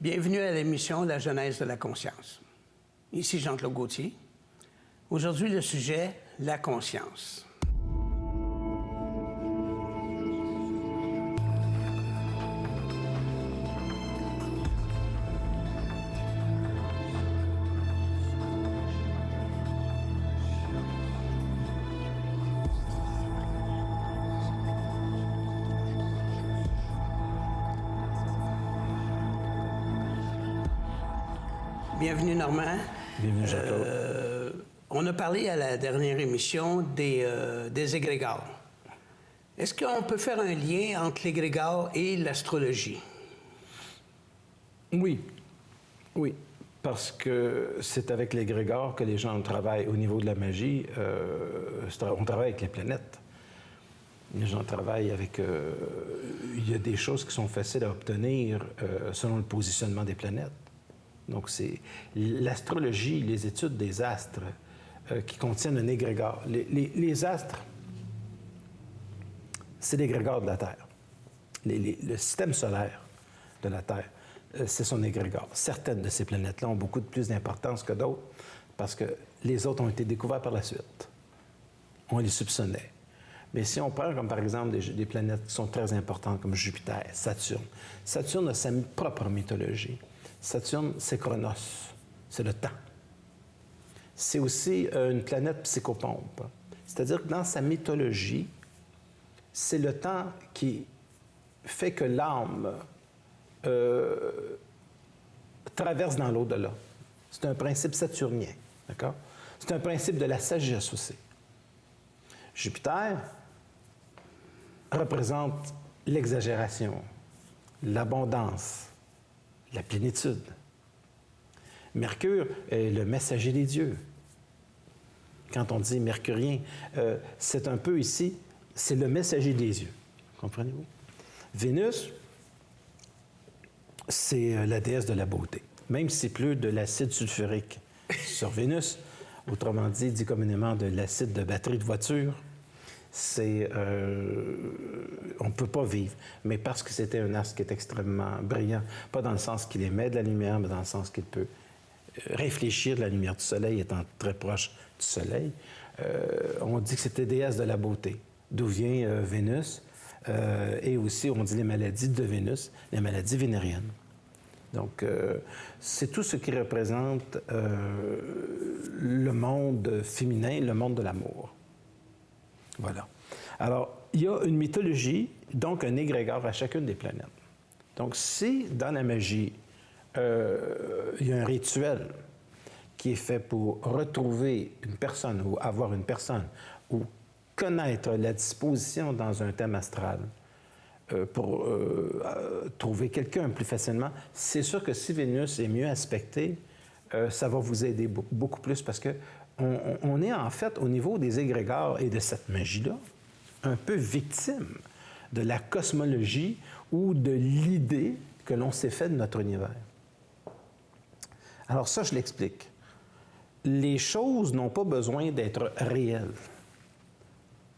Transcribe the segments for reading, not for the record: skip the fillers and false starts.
Bienvenue à l'émission La Genèse de la conscience. Ici Jean-Claude Gauthier. Aujourd'hui, le sujet, la conscience. Bienvenue, Normand. Bienvenue, Jean-Claude. On a parlé à la dernière émission des égrégores. Est-ce qu'on peut faire un lien entre l'égrégore et l'astrologie? Oui, parce que c'est avec l'égrégore que les gens travaillent au niveau de la magie. On travaille avec les planètes. Les gens travaillent avec... il y a des choses qui sont faciles à obtenir selon le positionnement des planètes. Donc, c'est l'astrologie, les études des astres qui contiennent un égrégore. Les astres, c'est l'égrégore de la Terre. Le système solaire de la Terre, c'est son égrégore. Certaines de ces planètes-là ont beaucoup de plus d'importance que d'autres parce que les autres ont été découvertes par la suite. On les soupçonnait. Mais si on prend comme par exemple des planètes qui sont très importantes comme Jupiter, Saturne. Saturne a sa propre mythologie. Saturne, c'est Chronos, c'est le temps. C'est aussi une planète psychopompe. C'est-à-dire que dans sa mythologie, c'est le temps qui fait que l'âme traverse dans l'au-delà. C'est un principe saturnien, d'accord? C'est un principe de la sagesse aussi. Jupiter représente l'exagération, l'abondance, la plénitude. Mercure est le messager des dieux. Quand on dit mercurien, c'est un peu ici, c'est le messager des dieux. Comprenez-vous? Vénus, c'est la déesse de la beauté. Même s'il pleut de l'acide sulfurique sur Vénus, autrement dit communément de l'acide de batterie de voiture, on ne peut pas vivre, mais parce que c'était un astre qui est extrêmement brillant, pas dans le sens qu'il émet de la lumière, mais dans le sens qu'il peut réfléchir de la lumière du soleil, étant très proche du soleil. On dit que c'était déesse de la beauté, d'où vient Vénus, et aussi on dit les maladies de Vénus, les maladies vénériennes. Donc, c'est tout ce qui représente le monde féminin, le monde de l'amour. Voilà. Alors, il y a une mythologie, donc un égrégore à chacune des planètes. Donc, si dans la magie, il y a un rituel qui est fait pour retrouver une personne ou avoir une personne ou connaître la disposition dans un thème astral pour trouver quelqu'un plus facilement, c'est sûr que si Vénus est mieux aspectée, ça va vous aider beaucoup plus parce que on est en fait au niveau des égrégores et de cette magie-là un peu victime de la cosmologie ou de l'idée que l'on s'est fait de notre univers. Alors ça, je l'explique. Les choses n'ont pas besoin d'être réelles,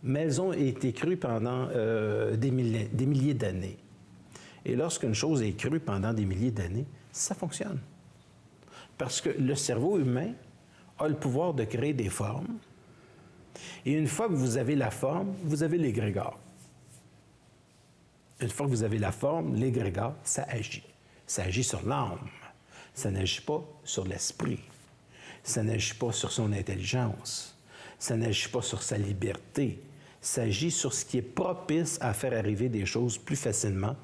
mais elles ont été crues pendant des milliers d'années. Et lorsqu'une chose est crue pendant des milliers d'années, ça fonctionne. Parce que le cerveau humain a le pouvoir de créer des formes. Et une fois que vous avez la forme, vous avez l'égrégore. Une fois que vous avez la forme, l'égrégore, ça agit. Ça agit sur l'âme. Ça n'agit pas sur l'esprit. Ça n'agit pas sur son intelligence. Ça n'agit pas sur sa liberté. Ça agit sur ce qui est propice à faire arriver des choses plus facilement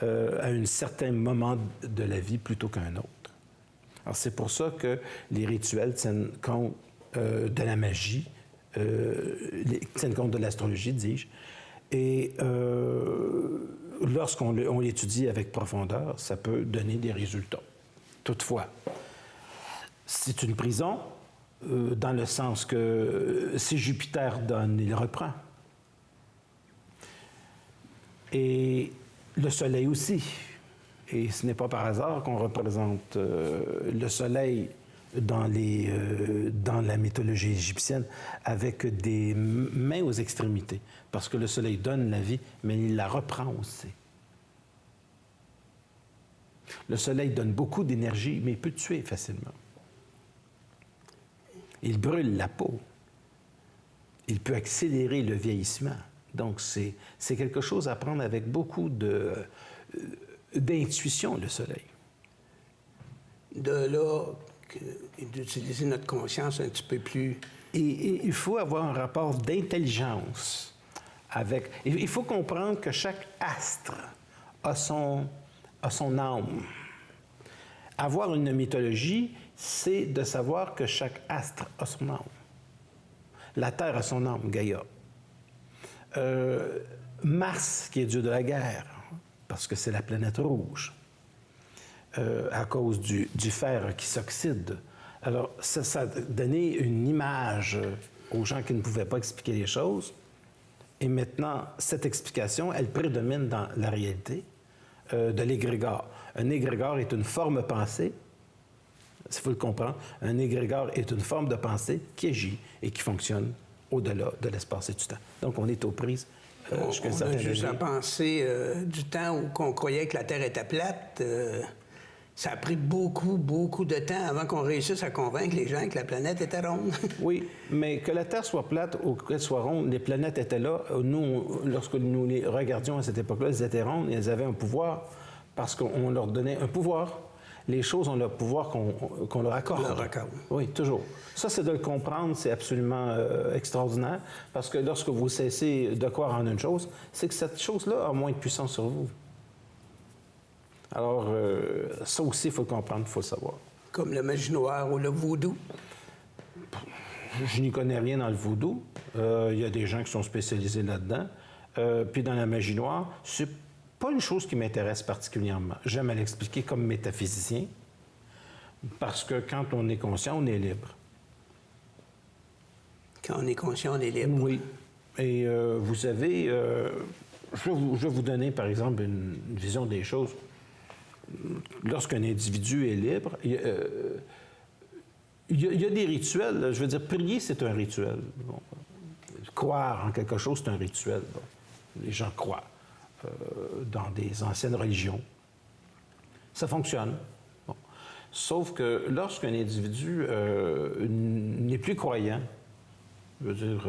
à un certain moment de la vie plutôt qu'un autre. Alors, c'est pour ça que les rituels tiennent compte de la magie, tiennent compte de l'astrologie, dis-je. Et lorsqu'on l'étudie avec profondeur, ça peut donner des résultats. Toutefois, c'est une prison, dans le sens que si Jupiter donne, il reprend. Et le Soleil aussi. Et ce n'est pas par hasard qu'on représente le Soleil dans la mythologie égyptienne avec des mains aux extrémités. Parce que le Soleil donne la vie, mais il la reprend aussi. Le soleil donne beaucoup d'énergie, mais il peut tuer facilement. Il brûle la peau. Il peut accélérer le vieillissement. Donc, c'est quelque chose à prendre avec beaucoup d'intuition, le soleil. De là, d'utiliser notre conscience un petit peu plus... Et il faut avoir un rapport d'intelligence avec... Il faut comprendre que chaque astre a son âme. Avoir une mythologie, c'est de savoir que chaque astre a son âme. La Terre a son âme, Gaïa. Mars, qui est dieu de la guerre, parce que c'est la planète rouge, à cause du fer qui s'oxyde. Alors, ça a donné une image aux gens qui ne pouvaient pas expliquer les choses. Et maintenant, cette explication, elle prédomine dans la réalité de l'égrégore. Un égrégore est une forme pensée, s'il faut le comprendre. Un égrégore est une forme de pensée qui agit et qui fonctionne au-delà de l'espace et du temps. Donc, on est aux prises jusqu'à un certain degré. On a juste à penser du temps où on croyait que la Terre était plate. Ça a pris beaucoup, beaucoup de temps avant qu'on réussisse à convaincre les gens que la planète était ronde. Oui, mais que la Terre soit plate ou qu'elle soit ronde, les planètes étaient là. Nous, lorsque nous les regardions à cette époque-là, elles étaient rondes et elles avaient un pouvoir parce qu'on leur donnait un pouvoir. Les choses ont le pouvoir qu'on leur accorde. Leur accorde. Oui, toujours. Ça, c'est de le comprendre, c'est absolument extraordinaire, parce que lorsque vous cessez de croire en une chose, c'est que cette chose-là a moins de puissance sur vous. Alors, ça aussi, il faut le comprendre, il faut le savoir. Comme le magie noire ou le voodoo. Je n'y connais rien dans le voodoo. Il y a des gens qui sont spécialisés là-dedans. Puis dans la magie noire, c'est pas une chose qui m'intéresse particulièrement. J'aime à l'expliquer comme métaphysicien, parce que quand on est conscient, on est libre. Quand on est conscient, on est libre. Oui. Et vous savez, je vais vous donner, par exemple, une vision des choses. Lorsqu'un individu est libre, il y a des rituels. Je veux dire, prier, c'est un rituel. Bon. Croire en quelque chose, c'est un rituel. Bon. Les gens croient dans des anciennes religions. Ça fonctionne. Bon. Sauf que lorsqu'un individu n'est plus croyant, je veux dire,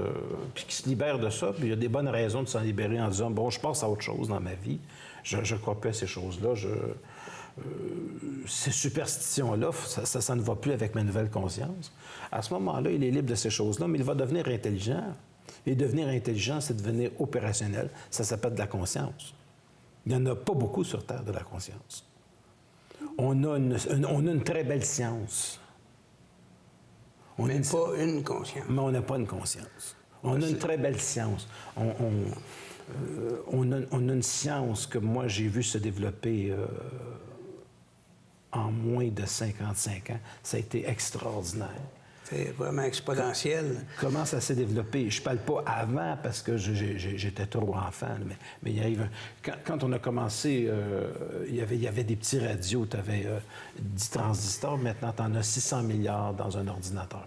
puis qui se libère de ça, puis il y a des bonnes raisons de s'en libérer en disant, bon, je passe à autre chose dans ma vie, je ne crois plus à ces choses-là, ces superstitions-là, ça ne va plus avec ma nouvelle conscience. À ce moment-là, il est libre de ces choses-là, mais il va devenir intelligent. Et devenir intelligent, c'est devenir opérationnel. Ça s'appelle de la conscience. Il n'y en a pas beaucoup sur Terre de la conscience. On a une très belle science. Mais pas une conscience. Mais on n'a pas une conscience. On a une très belle science. On a une science que moi, j'ai vue se développer en moins de 55 ans. Ça a été extraordinaire. C'est vraiment exponentiel. Comment ça s'est développé? Je ne parle pas avant parce que j'étais trop enfant, mais il arrive... Quand on a commencé, il y avait des petits radios, tu avais 10 transistors, maintenant tu en as 600 milliards dans un ordinateur.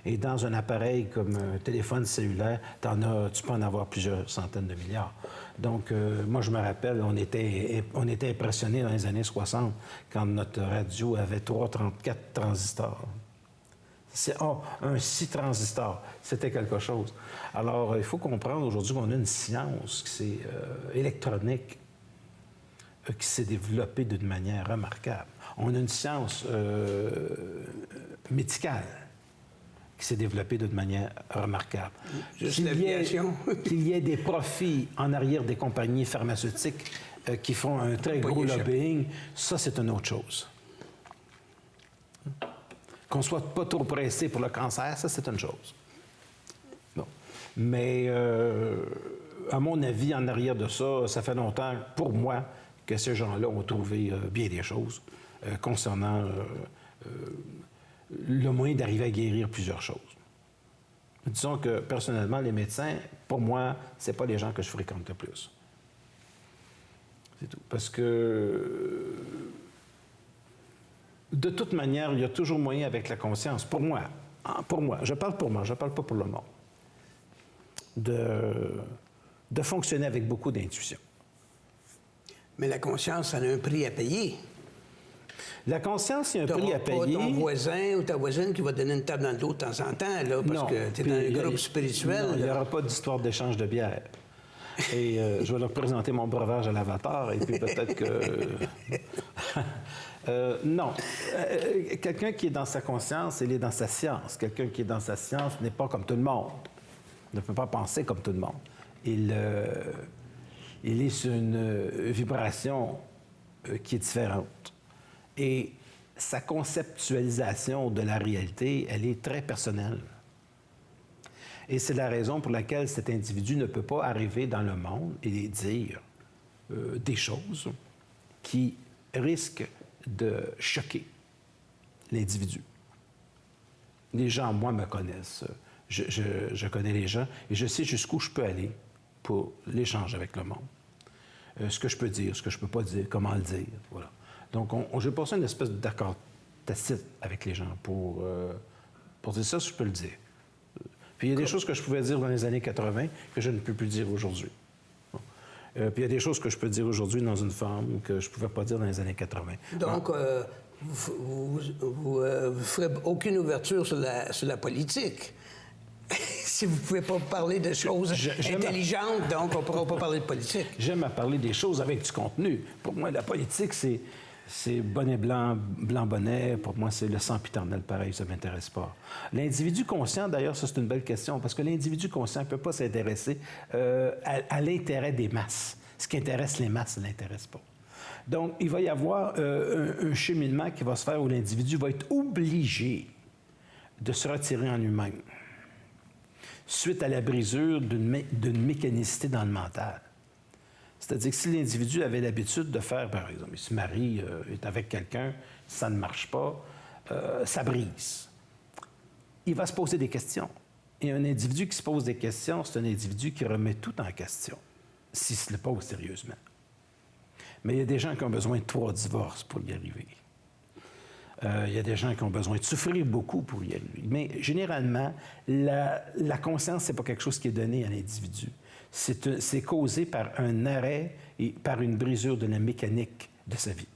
Et dans un appareil comme un téléphone cellulaire, tu peux en avoir plusieurs centaines de milliards. Donc, moi, je me rappelle, on était impressionnés dans les années 60 quand notre radio avait 34 transistors. Un 6 transistors, c'était quelque chose. Alors, il faut comprendre aujourd'hui qu'on a une science qui électronique qui s'est développée d'une manière remarquable. On a une science médicale qui s'est développée d'une manière remarquable. Juste l'aviation. Qu'il y ait des profits en arrière des compagnies pharmaceutiques qui font un très gros lobbying, ça, c'est une autre chose. Qu'on soit pas trop pressé pour le cancer, ça, c'est une chose. Bon. Mais, à mon avis, en arrière de ça, ça fait longtemps, pour moi, que ces gens-là ont trouvé bien des choses concernant le moyen d'arriver à guérir plusieurs choses. Disons que, personnellement, les médecins, pour moi, c'est pas les gens que je fréquente le plus. C'est tout. Parce que, de toute manière, il y a toujours moyen avec la conscience, pour moi, je parle pour moi, je parle pas pour le monde, de fonctionner avec beaucoup d'intuition. Mais la conscience, ça a un prix à payer. La conscience, il y a un prix à payer. Pas ton voisin ou ta voisine qui va donner une table dans le dos de temps en temps, là, parce que tu es dans un groupe spirituel. Non, il n'y aura pas d'histoire d'échange de bière. Et je vais leur présenter mon breuvage à l'avatar, et puis peut-être que... non. Quelqu'un qui est dans sa conscience, il est dans sa science. Quelqu'un qui est dans sa science n'est pas comme tout le monde. Il ne peut pas penser comme tout le monde. Il est sur une vibration qui est différente. Et sa conceptualisation de la réalité, elle est très personnelle. Et c'est la raison pour laquelle cet individu ne peut pas arriver dans le monde et dire des choses qui risquent de choquer l'individu. Les gens, moi, me connaissent. Je connais les gens et je sais jusqu'où je peux aller pour l'échange avec le monde. Ce que je peux dire, ce que je ne peux pas dire, comment le dire, voilà. Donc, j'ai passé une espèce d'accord tacite avec les gens pour dire ça, je peux le dire. Puis il y a des choses que je pouvais dire dans les années 80 que je ne peux plus dire aujourd'hui. Bon. Puis il y a des choses que je peux dire aujourd'hui dans une forme que je ne pouvais pas dire dans les années 80. Donc, vous ne ferez aucune ouverture sur la politique. Si vous ne pouvez pas parler de choses intelligentes, donc on ne pourra pas parler de politique. J'aime à parler des choses avec du contenu. Pour moi, la politique, c'est bonnet blanc, blanc bonnet. Pour moi, c'est le sempiternel pareil, ça ne m'intéresse pas. L'individu conscient, d'ailleurs, ça, c'est une belle question, parce que l'individu conscient ne peut pas s'intéresser à l'intérêt des masses. Ce qui intéresse les masses, ça ne l'intéresse pas. Donc, il va y avoir un cheminement qui va se faire où l'individu va être obligé de se retirer en lui-même suite à la brisure d'une mécanicité dans le mental. C'est-à-dire que si l'individu avait l'habitude de faire, par exemple, il se marie, est avec quelqu'un, ça ne marche pas, ça brise. Il va se poser des questions. Et un individu qui se pose des questions, c'est un individu qui remet tout en question, s'il se le pose sérieusement. Mais il y a des gens qui ont besoin de 3 divorces pour y arriver. Il y a des gens qui ont besoin de souffrir beaucoup pour y arriver. Mais généralement, la conscience, ce n'est pas quelque chose qui est donné à l'individu. C'est causé par un arrêt et par une brisure de la mécanique de sa vie.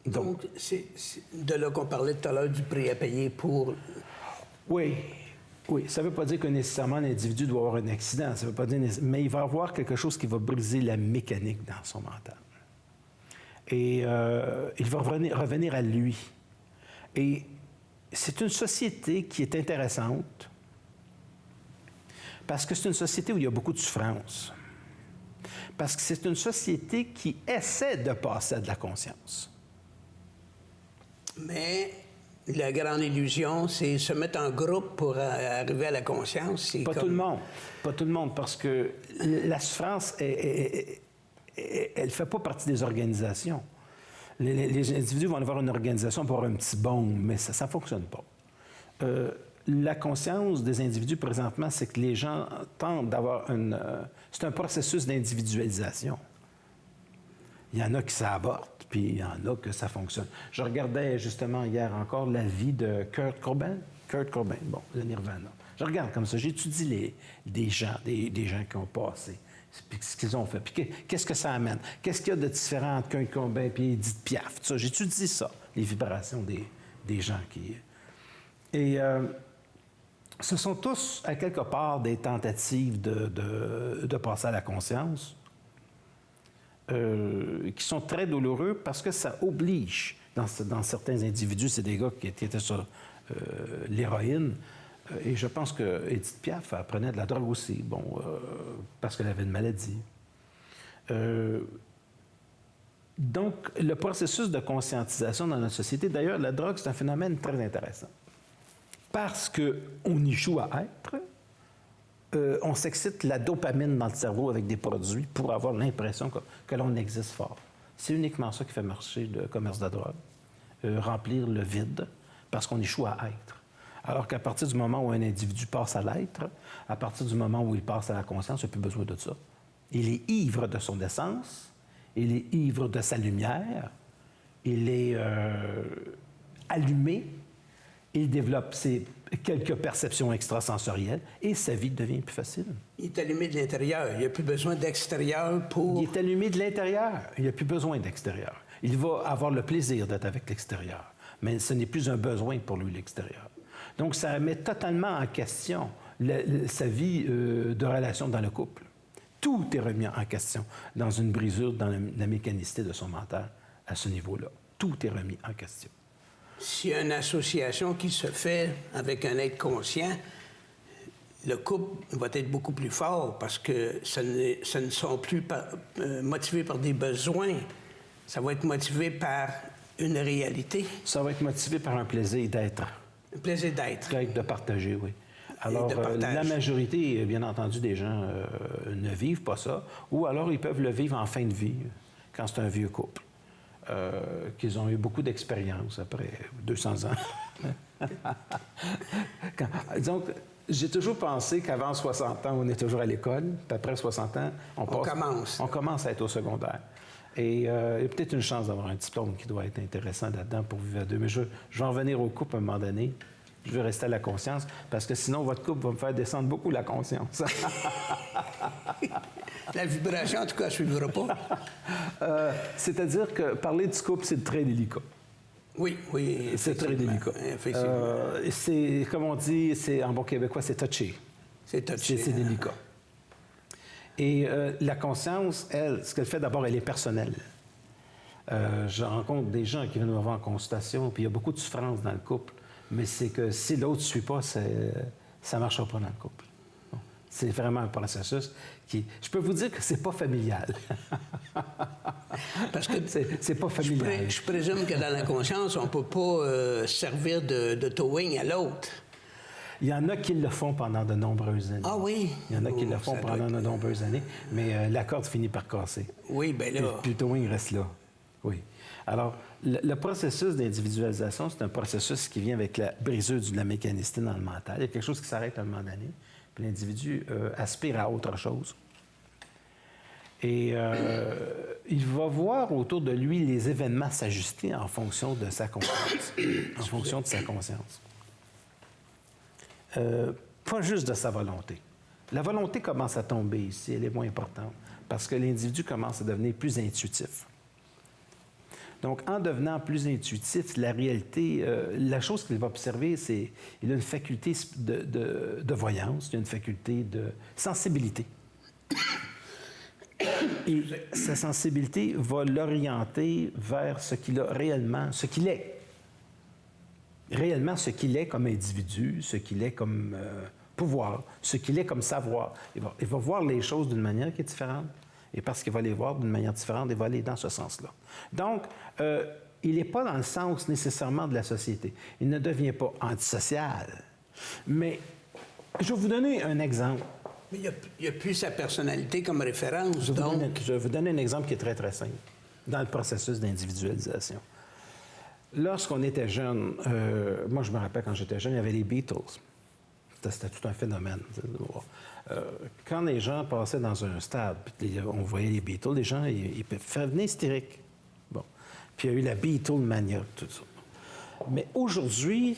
Donc c'est de là qu'on parlait tout à l'heure du prix à payer pour... Oui. Ça ne veut pas dire que nécessairement l'individu doit avoir un accident. Ça veut pas dire... Mais il va avoir quelque chose qui va briser la mécanique dans son mental. Et il va revenir à lui. Et c'est une société qui est intéressante parce que c'est une société où il y a beaucoup de souffrance. Parce que c'est une société qui essaie de passer à de la conscience. Mais la grande illusion, c'est se mettre en groupe pour arriver à la conscience. Tout le monde. Pas tout le monde, parce que la souffrance elle ne fait pas partie des organisations. Les individus vont aller voir une organisation pour avoir un petit baume, mais ça ne fonctionne pas. La conscience des individus, présentement, c'est que les gens tentent d'avoir c'est un processus d'individualisation. Il y en a qui s'abortent, puis il y en a que ça fonctionne. Je regardais justement hier encore la vie de Kurt Cobain. Kurt Cobain, bon, le Nirvana. Je regarde comme ça, j'étudie des gens qui ont passé. Puis ce qu'ils ont fait. Puis qu'est-ce que ça amène? Qu'est-ce qu'il y a de différent entre Kurt Cobain et Edith Piaf? Tout ça, j'étudie ça, les vibrations des gens qui... Et ce sont tous, à quelque part, des tentatives de passer à la conscience qui sont très douloureux parce que ça oblige, dans certains individus, c'est des gars qui étaient sur l'héroïne. Et je pense que Edith Piaf prenait de la drogue aussi, parce qu'elle avait une maladie. Donc, le processus de conscientisation dans notre société, d'ailleurs, la drogue, c'est un phénomène très intéressant. Parce qu'on y joue à être, on s'excite la dopamine dans le cerveau avec des produits pour avoir l'impression que l'on existe fort. C'est uniquement ça qui fait marcher le commerce de la drogue, remplir le vide, parce qu'on échoue à être. Alors qu'à partir du moment où un individu passe à l'être, à partir du moment où il passe à la conscience, il n'a plus besoin de ça. Il est ivre de son essence, il est ivre de sa lumière, il est allumé, il développe quelques perceptions extrasensorielles et sa vie devient plus facile. Il est allumé de l'intérieur. Il n'y a plus besoin d'extérieur pour... Il est allumé de l'intérieur. Il n'y a plus besoin d'extérieur. Il va avoir le plaisir d'être avec l'extérieur. Mais ce n'est plus un besoin pour lui, l'extérieur. Donc, ça remet totalement en question sa vie de relation dans le couple. Tout est remis en question dans une brisure dans la mécanicité de son mental à ce niveau-là. Tout est remis en question. S'il y a une association qui se fait avec un être conscient, le couple va être beaucoup plus fort parce que ce ne sont plus motivés par des besoins. Ça va être motivé par une réalité. Ça va être motivé par un plaisir d'être. Un plaisir d'être. De partager, oui. Alors, la majorité, bien entendu, des gens ne vivent pas ça, ou alors ils peuvent le vivre en fin de vie, quand c'est un vieux couple, qu'ils ont eu beaucoup d'expérience après 200 ans. Donc, j'ai toujours pensé qu'avant 60 ans, on est toujours à l'école, puis après 60 ans, on commence à être au secondaire. Et il y a peut-être une chance d'avoir un diplôme qui doit être intéressant là-dedans pour vivre à deux. Mais je vais en venir au couple à un moment donné. Je vais rester à la conscience, parce que sinon, votre couple va me faire descendre beaucoup la conscience. La vibration, en tout cas, ne suivra pas. C'est-à-dire que parler du couple, c'est très délicat. Oui, oui. C'est très délicat. C'est, comme on dit, en bon québécois, c'est touché. C'est touché. C'est délicat. Et la conscience, elle, ce qu'elle fait d'abord, elle est personnelle. Je rencontre des gens qui viennent me voir en consultation, puis il y a beaucoup de souffrance dans le couple. Mais c'est que si l'autre ne suit pas, ça ne marchera pas dans le couple. Bon. C'est vraiment un processus qui... Je peux vous dire que c'est pas familial. Parce que c'est pas familial. Je présume que dans la conscience, on ne peut pas servir de towing à l'autre. Il y en a qui le font pendant de nombreuses années. Ah oui? Il y en a qui le font pendant de nombreuses années, mais la corde finit par casser. Oui, bien là... Puis le towing reste là. Oui. Alors, le processus d'individualisation, c'est un processus qui vient avec la brisure de la mécanicité dans le mental. Il y a quelque chose qui s'arrête à un moment donné, puis l'individu aspire à autre chose. Et il va voir autour de lui les événements s'ajuster en fonction de sa conscience. En fonction de sa conscience. Pas juste de sa volonté. La volonté commence à tomber ici, elle est moins importante, parce que l'individu commence à devenir plus intuitif. Donc, en devenant plus intuitif, la réalité, la chose qu'il va observer, c'est qu'il a une faculté de voyance, il a une faculté de sensibilité. Et sa sensibilité va l'orienter vers ce qu'il a réellement, ce qu'il est. Réellement, ce qu'il est comme individu, ce qu'il est comme pouvoir, ce qu'il est comme savoir. Il va voir les choses d'une manière qui est différente. Et parce qu'il va les voir d'une manière différente, il va aller dans ce sens-là. Donc, il n'est pas dans le sens nécessairement de la société. Il ne devient pas antisocial. Mais je vais vous donner un exemple. Mais il n'y a plus sa personnalité comme référence. Je vais vous donner un exemple qui est très, très simple dans le processus d'individualisation. Lorsqu'on était jeune, moi je me rappelle quand j'étais jeune, il y avait les Beatles. C'était tout un phénomène. Quand les gens passaient dans un stade, puis on voyait les Beatles, les gens, ils peuvent devenir hystériques. Bon. Puis il y a eu la Beatlemania, tout ça. Mais aujourd'hui,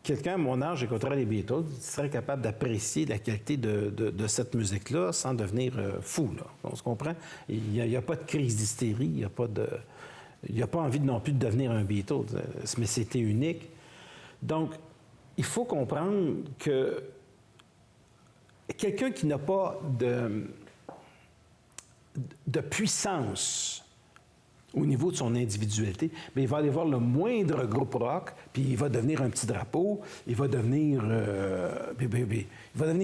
quelqu'un à mon âge écouterait les Beatles, il serait capable d'apprécier la qualité de cette musique-là sans devenir fou, là. On se comprend? Il n'y a pas de crise d'hystérie, il n'y a pas envie non plus de devenir un Beatles, mais c'était unique. Donc, il faut comprendre que quelqu'un qui n'a pas de puissance au niveau de son individualité, bien, il va aller voir le moindre groupe rock, puis il va devenir un petit drapeau, il va devenir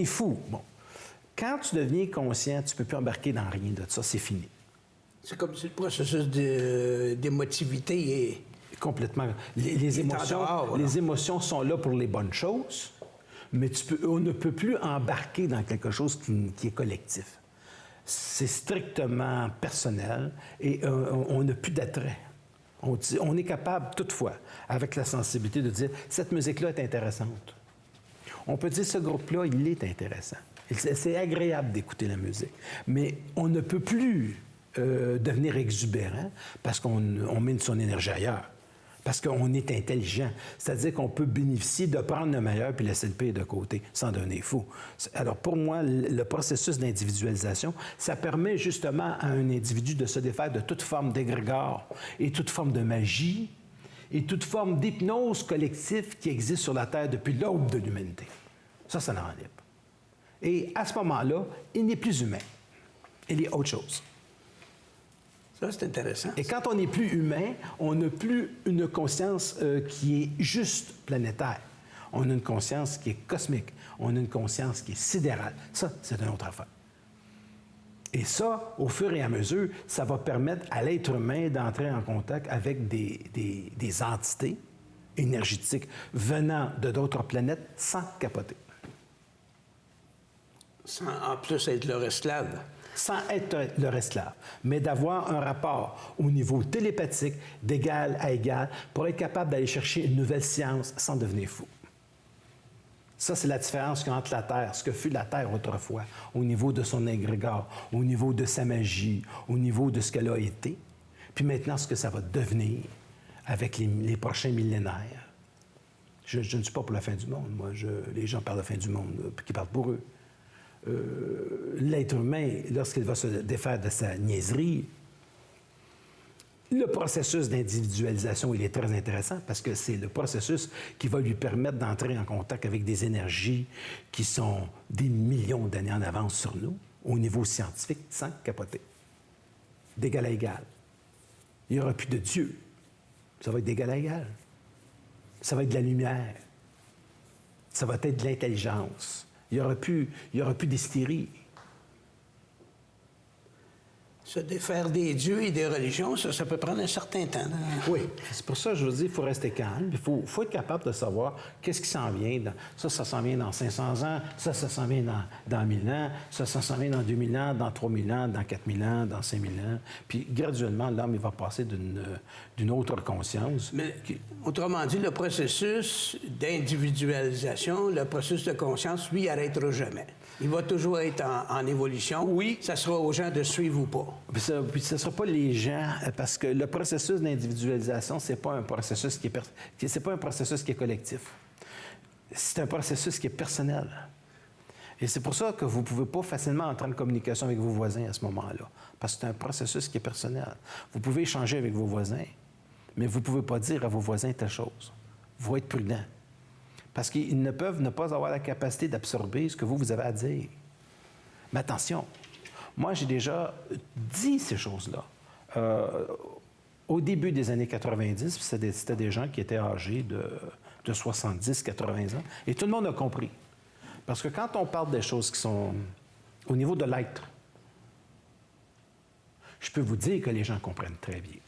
fou. Bon. Quand tu deviens conscient, tu ne peux plus embarquer dans rien de ça, c'est fini. C'est comme si le processus d'émotivité est... Complètement. Les émotions sont là pour les bonnes choses, mais on ne peut plus embarquer dans quelque chose qui est collectif. C'est strictement personnel et on n'a plus d'attrait. On est capable, toutefois, avec la sensibilité, de dire « cette musique-là est intéressante ». On peut dire « ce groupe-là, il est intéressant ». C'est agréable d'écouter la musique, mais on ne peut plus devenir exubérant parce qu'on met son énergie ailleurs. Parce qu'on est intelligent. C'est-à-dire qu'on peut bénéficier de prendre le meilleur puis laisser le pire de côté, sans devenir fou. Alors, pour moi, le processus d'individualisation, ça permet justement à un individu de se défaire de toute forme d'égrégore et toute forme de magie et toute forme d'hypnose collective qui existe sur la Terre depuis l'aube de l'humanité. Ça le rend libre. Et à ce moment-là, il n'est plus humain. Il est autre chose. Ça, c'est intéressant. Et quand on n'est plus humain, on n'a plus une conscience qui est juste planétaire. On a une conscience qui est cosmique. On a une conscience qui est sidérale. Ça, c'est une autre affaire. Et ça, au fur et à mesure, ça va permettre à l'être humain d'entrer en contact avec des entités énergétiques venant de d'autres planètes sans capoter. Sans en plus être leur esclave. Sans être leur esclave, mais d'avoir un rapport au niveau télépathique d'égal à égal pour être capable d'aller chercher une nouvelle science sans devenir fou. Ça, c'est la différence entre la Terre, ce que fut la Terre autrefois, au niveau de son égrégore, au niveau de sa magie, au niveau de ce qu'elle a été, puis maintenant ce que ça va devenir avec les prochains millénaires. Je ne suis pas pour la fin du monde, moi. Les gens parlent de la fin du monde, qui parlent pour eux. L'être humain, lorsqu'il va se défaire de sa niaiserie, le processus d'individualisation, il est très intéressant parce que c'est le processus qui va lui permettre d'entrer en contact avec des énergies qui sont des millions d'années en avance sur nous, au niveau scientifique, sans capoter. D'égal à égal. Il n'y aura plus de Dieu. Ça va être d'égal à égal. Ça va être de la lumière. Ça va être de l'intelligence. Il n'y aura plus d'hystérie. Se défaire des dieux et des religions, ça peut prendre un certain temps. Oui, c'est pour ça que je veux dire, il faut rester calme. Il faut être capable de savoir qu'est-ce qui s'en vient. Ça s'en vient dans 500 ans. Ça s'en vient dans 1000 ans. Ça s'en vient dans 2000 ans, dans 3000 ans, dans 4000 ans, dans 5000 ans. Puis graduellement, l'homme, il va passer d'une autre conscience. Mais, autrement dit, le processus d'individualisation, le processus de conscience, lui, il n'arrêtera jamais. Il va toujours être en évolution. Oui. Ça sera aux gens de suivre ou pas. Puis ce ne sera pas les gens, parce que le processus d'individualisation, c'est pas un processus qui est collectif. C'est un processus qui est personnel. Et c'est pour ça que vous ne pouvez pas facilement entrer en communication avec vos voisins à ce moment-là, parce que c'est un processus qui est personnel. Vous pouvez échanger avec vos voisins, mais vous ne pouvez pas dire à vos voisins telle chose. Il faut être prudent. Parce qu'ils ne peuvent ne pas avoir la capacité d'absorber ce que vous avez à dire. Mais attention, moi, j'ai déjà dit ces choses-là. Au début des années 90, c'était des gens qui étaient âgés de 70, 80 ans, et tout le monde a compris. Parce que quand on parle des choses qui sont au niveau de l'être, je peux vous dire que les gens comprennent très bien.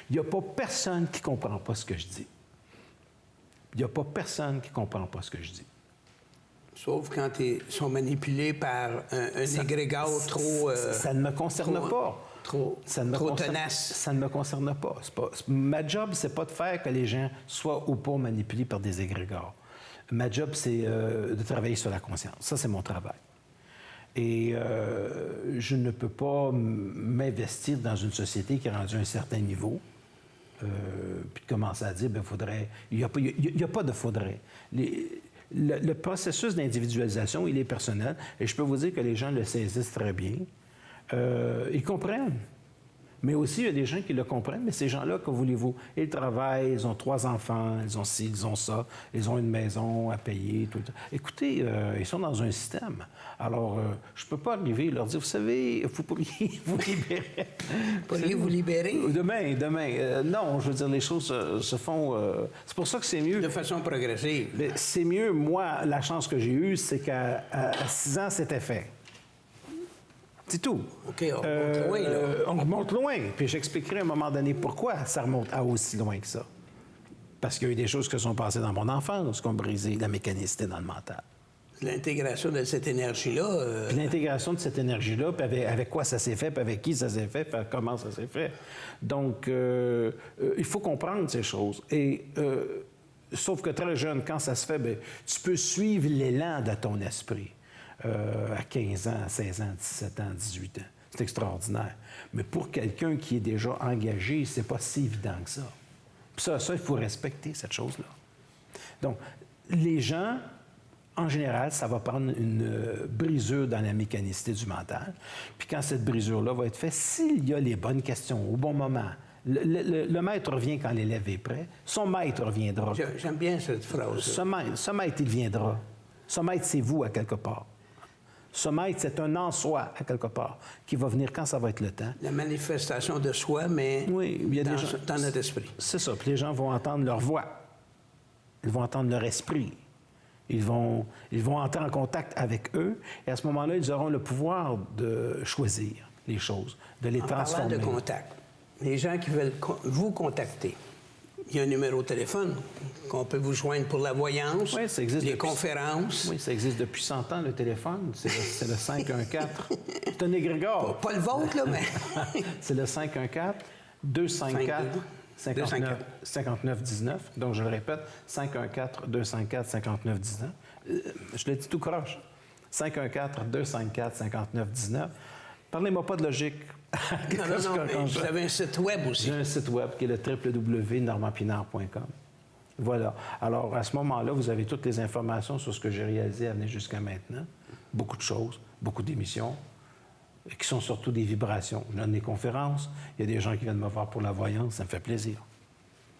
Il n'y a pas personne qui ne comprend pas ce que je dis. Il n'y a pas personne qui ne comprend pas ce que je dis. Sauf quand ils sont manipulés par un égrégore trop... ça ne me concerne pas. Trop tenace. Ça ne me concerne pas. Ma job, c'est pas de faire que les gens soient ou pas manipulés par des égrégores. Ma job, c'est de travailler sur la conscience. Ça, c'est mon travail. Et je ne peux pas m'investir dans une société qui est rendue à un certain niveau, puis de commencer à dire, bien, faudrait... Il n'y a pas de faudrait. Le processus d'individualisation, il est personnel, et je peux vous dire que les gens le saisissent très bien. Ils comprennent. Mais aussi, il y a des gens qui le comprennent, mais ces gens-là, que voulez-vous? Ils travaillent, ils ont 3 enfants, ils ont ci, ils ont ça, ils ont une maison à payer, tout. Écoutez, ils sont dans un système. Alors, je ne peux pas arriver et leur dire, vous savez, vous pourriez vous libérer. Pourriez-vous libérer? Demain. Non, je veux dire, les choses se font... c'est pour ça que c'est mieux... De façon progressive. Mais c'est mieux, moi, la chance que j'ai eue, c'est qu'à 6 ans, c'était fait. C'est tout. OK, on remonte loin, là. On remonte loin. Puis j'expliquerai à un moment donné pourquoi ça remonte à aussi loin que ça. Parce qu'il y a eu des choses qui sont passées dans mon enfance qui ont brisé la mécanicité dans le mental. L'intégration de cette énergie-là... Puis l'intégration de cette énergie-là, puis avec quoi ça s'est fait, puis avec qui ça s'est fait, puis comment ça s'est fait. Donc, il faut comprendre ces choses. Et sauf que très jeune, quand ça se fait, bien, tu peux suivre l'élan de ton esprit. À 15 ans, 16 ans, 17 ans, 18 ans. C'est extraordinaire. Mais pour quelqu'un qui est déjà engagé, c'est pas si évident que ça. Ça, il faut respecter cette chose-là. Donc, les gens, en général, ça va prendre une brisure dans la mécanicité du mental. Puis quand cette brisure-là va être faite, s'il y a les bonnes questions au bon moment, le maître revient quand l'élève est prêt, son maître reviendra. J'aime bien cette phrase. Ce maître, il viendra. Ce maître, c'est vous, à quelque part. Ce maître, c'est un en soi, à quelque part, qui va venir quand ça va être le temps. La manifestation de soi, mais oui, il y a dans, des gens, dans notre esprit. C'est ça. Puis les gens vont entendre leur voix. Ils vont entendre leur esprit. Ils vont entrer en contact avec eux. Et à ce moment-là, ils auront le pouvoir de choisir les choses, de les transformer. En parlant de contact, les gens qui veulent vous contacter, il y a un numéro de téléphone qu'on peut vous joindre pour la voyance, oui, ça existe les conférences. Oui, ça existe depuis 100 ans, le téléphone. C'est le 514. C'est un égrégore. Pas le vôtre, là, mais... C'est le 514-254-5919. Donc, je le répète, 514-254-5919. Je l'ai dit tout croche. 514-254-5919. Parlez-moi pas de logique. Non, vous avez un site web aussi. J'ai un site web qui est le www.normandpinard.com. Voilà. Alors, à ce moment-là, vous avez toutes les informations sur ce que j'ai réalisé à venir jusqu'à maintenant. Beaucoup de choses, beaucoup d'émissions, qui sont surtout des vibrations. Je donne des conférences. Il y a des gens qui viennent me voir pour la voyance. Ça me fait plaisir.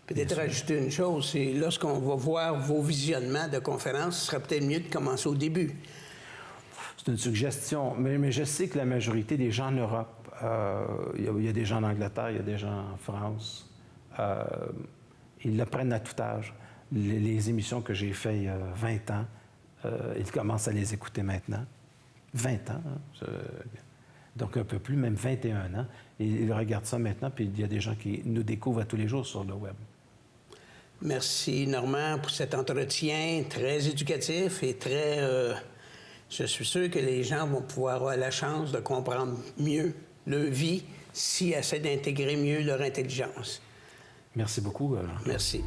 Peut-être rajouter une chose, c'est lorsqu'on va voir vos visionnements de conférences, ce serait peut-être mieux de commencer au début. C'est une suggestion, mais je sais que la majorité des gens en Europe, il y a des gens en Angleterre, il y a des gens en France, ils le prennent à tout âge. Les émissions que j'ai faites il y a 20 ans, ils commencent à les écouter maintenant. 20 ans, hein, donc un peu plus, même 21 ans. Et ils regardent ça maintenant, puis il y a des gens qui nous découvrent à tous les jours sur le web. Merci, Normand, pour cet entretien très éducatif et très... je suis sûr que les gens vont pouvoir avoir la chance de comprendre mieux leur vie s'ils essaient d'intégrer mieux leur intelligence. Merci beaucoup. Merci.